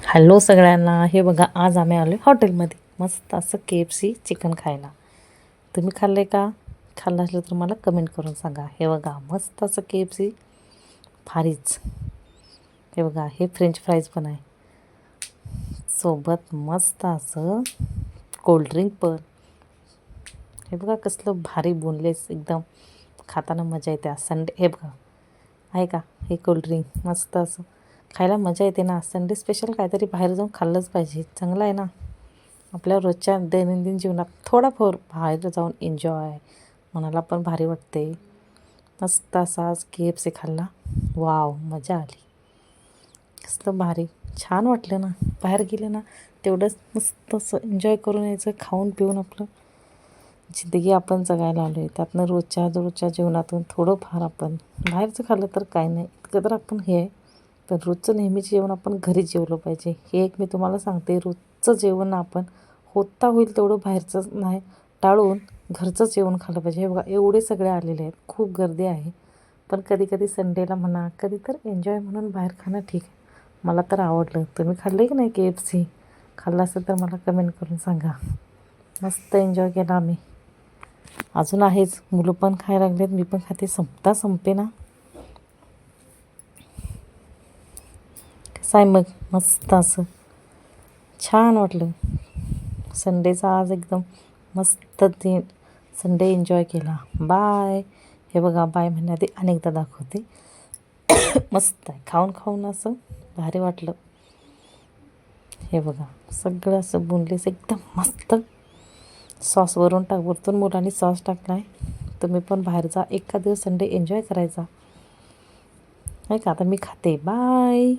Hello सगळ्यांना. हे बघा, आज आम्ही आलो हॉटेलमध्ये मस्त असं KFC चिकन खायला. तुम्ही खाल्ले का? खाल्लं असलं तर मला कमेंट करून सांगा. हे बघा, मस्त असं KFC भारीच. हे बघा, हे फ्रेंच फ्राईज पण आहे, सोबत मस्त असं कोल्ड्रिंक पण. हे बघा कसलं भारी बोनलेस, एकदम खाताना मजा येते. संडे हे बघा आहे का, हे कोल्ड्रिंक मस्त असं खायला मजा येते ना. संडे स्पेशल काहीतरी बाहेर जाऊन खाल्लंच पाहिजे, चांगलं आहे ना. आपल्या रोजच्या दैनंदिन जीवनात थोडाफार बाहेर जाऊन एन्जॉय मनाला पण भारी वाटते. मस्त असा आज KFC खाल्ला, वाव मजा आली. कसलं भारी, छान वाटलं ना. बाहेर गेले ना तेवढंच मस्त असं एन्जॉय करून यायचं, खाऊन पिऊन. आपलं जिंदगी आपण जगायला आलो आहे, त्यातनं रोजच्या जीवनातून थोडंफार आपण बाहेरचं खाल्लं तर काय नाही, इतकं तर आपण हे आहे. पण रोजचं नेहमीचं जेवण आपण घरीच जेवलं पाहिजे. हे एक मी तुम्हाला सांगते, रोजचं जेवण आपण होता होईल तेवढं बाहेरचं नाही टाळून घरचंच जेवण खाल्लं पाहिजे. हे बघा, एवढे सगळे आलेले आहेत, खूप गर्दी आहे. पण कधी कधी संडेला म्हणा, कधी तर एन्जॉय म्हणून बाहेर खाणं ठीक आहे. मला तर आवडलं. तुम्ही खाल्लं की नाही KFC? खाल्लं असेल तर मला कमेंट करून सांगा. मस्त एन्जॉय केला आम्ही. अजून आहेच, मुलं पण खायला लागलेत, मी पण खाते. संपे ना. कसं आहे मग? मस्त असं छान वाटलं. संडेचा आज एकदम मस्त दिन, संडे एन्जॉय केला. बाय. हे बघा, बाय म्हणण्याआधी अनेकदा दाखवते. मस्त आहे, खाऊन खाऊन असं भारी वाटलं. हे बघा, सगळं असं बोनलेस एकदम मस्त. सॉस वरून वरतून मुलांनी सॉस टाकला आहे. तुम्ही पण बाहेर जा, एका दिवस संडे एन्जॉय करायचा, नाही का. आता मी खाते. बाय.